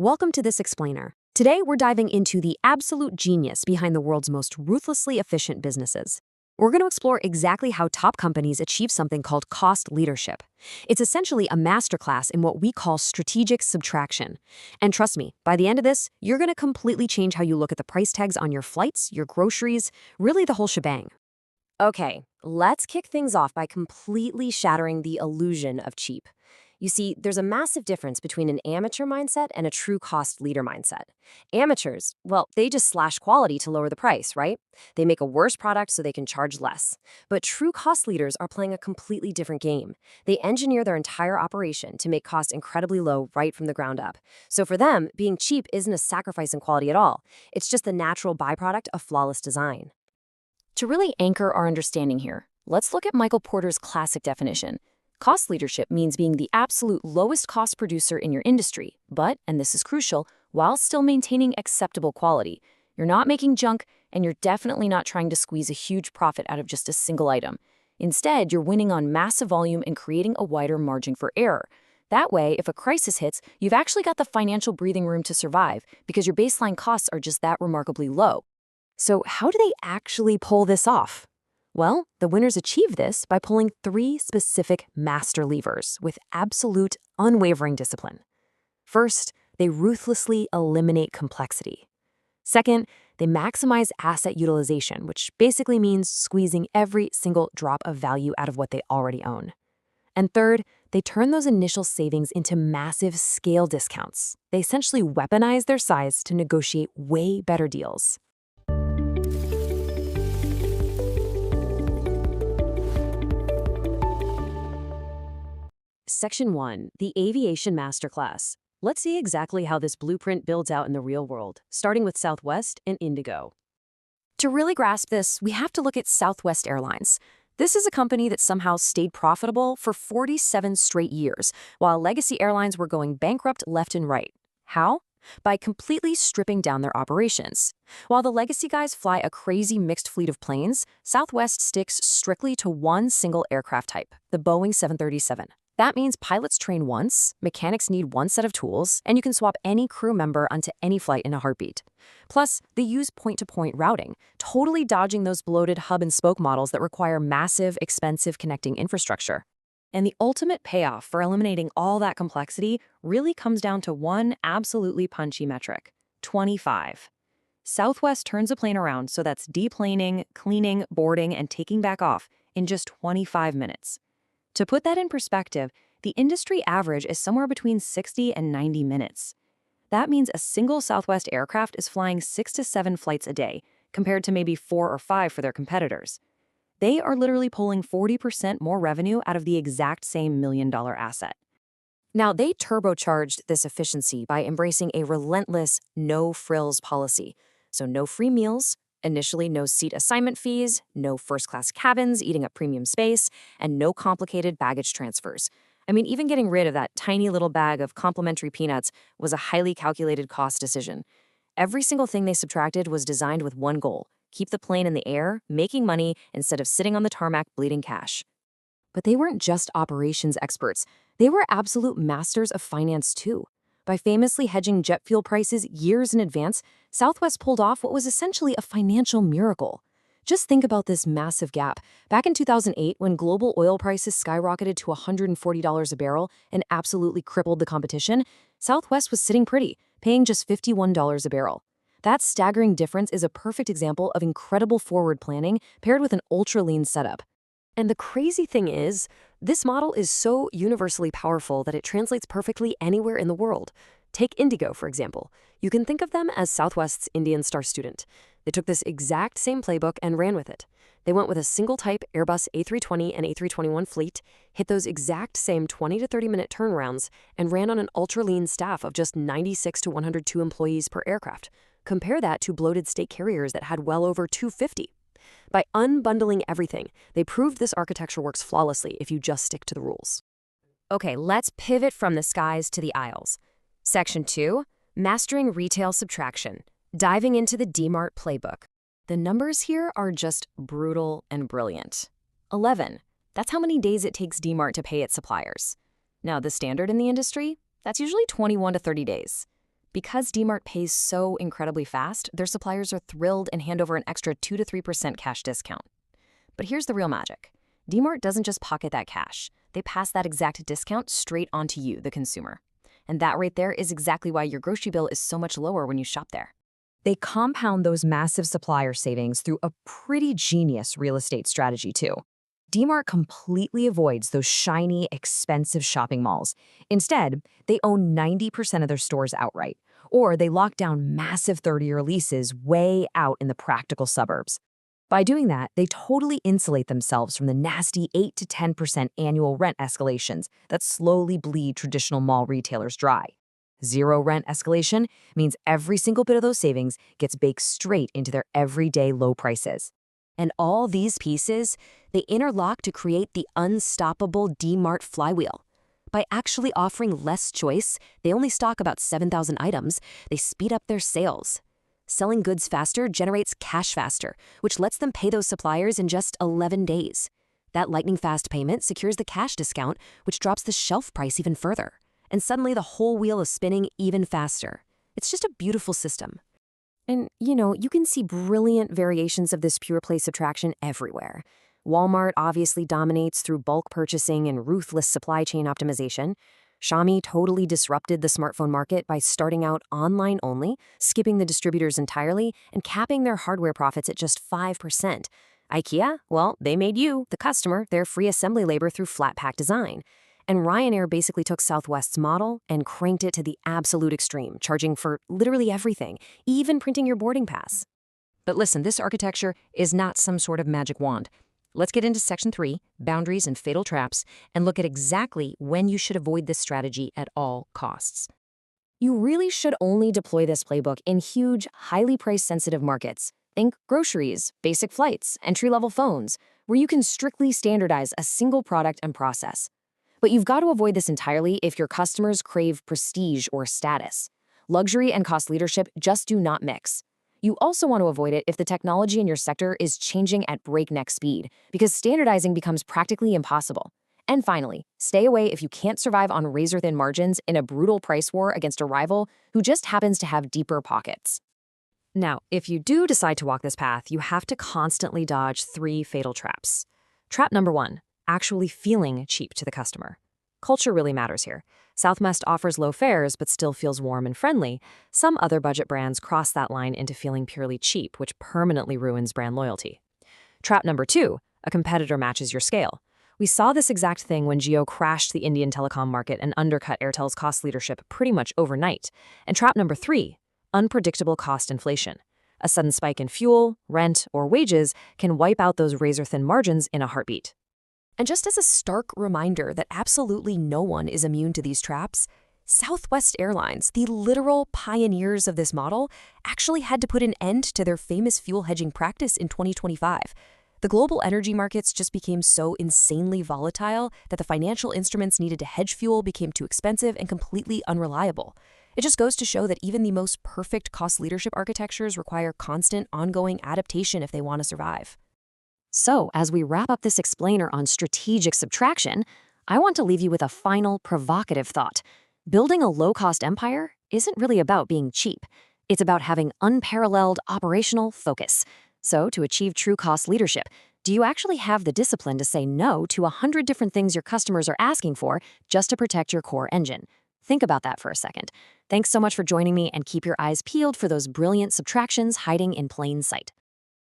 Welcome to this explainer. Today, we're diving into the absolute genius behind the world's most ruthlessly efficient businesses. We're going to explore exactly how top companies achieve something called cost leadership. It's essentially a masterclass in what we call strategic subtraction. And trust me, by the end of this, you're going to completely change how you look at the price tags on your flights, your groceries, really the whole shebang. Okay, let's kick things off by completely shattering the illusion of cheap. You see, there's a massive difference between an amateur mindset and a true cost leader mindset. Amateurs, well, they just slash quality to lower the price, right? They make a worse product so they can charge less. But true cost leaders are playing a completely different game. They engineer their entire operation to make costs incredibly low right from the ground up. So for them, being cheap isn't a sacrifice in quality at all. It's just the natural byproduct of flawless design. To really anchor our understanding here, let's look at Michael Porter's classic definition. Cost leadership means being the absolute lowest cost producer in your industry, but, and this is crucial, while still maintaining acceptable quality. You're not making junk, and you're definitely not trying to squeeze a huge profit out of just a single item. Instead, you're winning on massive volume and creating a wider margin for error. That way, if a crisis hits, you've actually got the financial breathing room to survive because your baseline costs are just that remarkably low. So how do they actually pull this off? Well, the winners achieve this by pulling 3 specific master levers with absolute, unwavering discipline. First, they ruthlessly eliminate complexity. Second, they maximize asset utilization, which basically means squeezing every single drop of value out of what they already own. And third, they turn those initial savings into massive scale discounts. They essentially weaponize their size to negotiate way better deals. Section 1, the Aviation Masterclass. Let's see exactly how this blueprint builds out in the real world, starting with Southwest and IndiGo. To really grasp this, we have to look at Southwest Airlines. This is a company that somehow stayed profitable for 47 straight years, while legacy airlines were going bankrupt left and right. How? By completely stripping down their operations. While the legacy guys fly a crazy mixed fleet of planes, Southwest sticks strictly to one single aircraft type, the Boeing 737. That means pilots train once, mechanics need one set of tools, and you can swap any crew member onto any flight in a heartbeat. Plus, they use point-to-point routing, totally dodging those bloated hub-and-spoke models that require massive, expensive connecting infrastructure. And the ultimate payoff for eliminating all that complexity really comes down to one absolutely punchy metric: 25. Southwest turns a plane around so that's deplaning, cleaning, boarding, and taking back off in just 25 minutes. To put that in perspective, the industry average is somewhere between 60 and 90 minutes. That means a single Southwest aircraft is flying 6 to 7 flights a day, compared to maybe 4 or 5 for their competitors. They are literally pulling 40% more revenue out of the exact same million-dollar asset. Now, they turbocharged this efficiency by embracing a relentless no-frills policy. So no free meals, initially no seat assignment fees, no first-class cabins eating up premium space, and no complicated baggage transfers. I mean, even getting rid of that tiny little bag of complimentary peanuts was a highly calculated cost decision. Every single thing they subtracted was designed with one goal: keep the plane in the air, making money instead of sitting on the tarmac bleeding cash. But they weren't just operations experts. They were absolute masters of finance too. By famously hedging jet fuel prices years in advance, Southwest pulled off what was essentially a financial miracle. Just think about this massive gap. Back in 2008, when global oil prices skyrocketed to $140 a barrel and absolutely crippled the competition, Southwest was sitting pretty, paying just $51 a barrel. That staggering difference is a perfect example of incredible forward planning paired with an ultra-lean setup. And the crazy thing is, this model is so universally powerful that it translates perfectly anywhere in the world. Take IndiGo, for example. You can think of them as Southwest's Indian Star student. They took this exact same playbook and ran with it. They went with a single-type Airbus A320 and A321 fleet, hit those exact same 20 to 30-minute turnarounds, and ran on an ultra-lean staff of just 96 to 102 employees per aircraft. Compare that to bloated state carriers that had well over 250. By unbundling everything, they proved this architecture works flawlessly if you just stick to the rules. Okay, let's pivot from the skies to the aisles. Section 2, Mastering Retail Subtraction, diving into the DMart playbook. The numbers here are just brutal and brilliant. 11. That's how many days it takes DMart to pay its suppliers. Now, the standard in the industry? That's usually 21 to 30 days. Because DMart pays so incredibly fast, their suppliers are thrilled and hand over an extra 2 to 3% cash discount. But here's the real magic. DMart doesn't just pocket that cash. They pass that exact discount straight on to you, the consumer. And that right there is exactly why your grocery bill is so much lower when you shop there. They compound those massive supplier savings through a pretty genius real estate strategy, too. DMart completely avoids those shiny, expensive shopping malls. Instead, they own 90% of their stores outright, or they lock down massive 30-year leases way out in the practical suburbs. By doing that, they totally insulate themselves from the nasty 8 to 10% annual rent escalations that slowly bleed traditional mall retailers dry. Zero rent escalation means every single bit of those savings gets baked straight into their everyday low prices. And all these pieces, they interlock to create the unstoppable DMart flywheel. By actually offering less choice, they only stock about 7,000 items, they speed up their sales. Selling goods faster generates cash faster, which lets them pay those suppliers in just 11 days. That lightning-fast payment secures the cash discount, which drops the shelf price even further. And suddenly the whole wheel is spinning even faster. It's just a beautiful system. And, you can see brilliant variations of this pure play subtraction everywhere. Walmart obviously dominates through bulk purchasing and ruthless supply chain optimization. Xiaomi totally disrupted the smartphone market by starting out online only, skipping the distributors entirely, and capping their hardware profits at just 5%. IKEA, well, they made you, the customer, their free assembly labor through flat pack design. And Ryanair basically took Southwest's model and cranked it to the absolute extreme, charging for literally everything, even printing your boarding pass. But listen, this architecture is not some sort of magic wand. Let's get into Section 3, Boundaries and Fatal Traps, and look at exactly when you should avoid this strategy at all costs. You really should only deploy this playbook in huge, highly price-sensitive markets. Think groceries, basic flights, entry-level phones, where you can strictly standardize a single product and process. But you've got to avoid this entirely if your customers crave prestige or status. Luxury and cost leadership just do not mix. You also want to avoid it if the technology in your sector is changing at breakneck speed, because standardizing becomes practically impossible. And finally, stay away if you can't survive on razor-thin margins in a brutal price war against a rival who just happens to have deeper pockets. Now, if you do decide to walk this path, you have to constantly dodge 3 fatal traps. Trap number 1, actually feeling cheap to the customer. Culture really matters here. Southwest offers low fares but still feels warm and friendly. Some other budget brands cross that line into feeling purely cheap, which permanently ruins brand loyalty. Trap number 2, a competitor matches your scale. We saw this exact thing when Jio crashed the Indian telecom market and undercut Airtel's cost leadership pretty much overnight. And trap number 3, unpredictable cost inflation. A sudden spike in fuel, rent, or wages can wipe out those razor-thin margins in a heartbeat. And just as a stark reminder that absolutely no one is immune to these traps, Southwest Airlines, the literal pioneers of this model, actually had to put an end to their famous fuel hedging practice in 2025. The global energy markets just became so insanely volatile that the financial instruments needed to hedge fuel became too expensive and completely unreliable. It just goes to show that even the most perfect cost leadership architectures require constant, ongoing adaptation if they want to survive. So, as we wrap up this explainer on strategic subtraction, I want to leave you with a final provocative thought. Building a low-cost empire isn't really about being cheap. It's about having unparalleled operational focus. So, to achieve true cost leadership, do you actually have the discipline to say no to 100 different things your customers are asking for just to protect your core engine? Think about that for a second. Thanks so much for joining me, and keep your eyes peeled for those brilliant subtractions hiding in plain sight.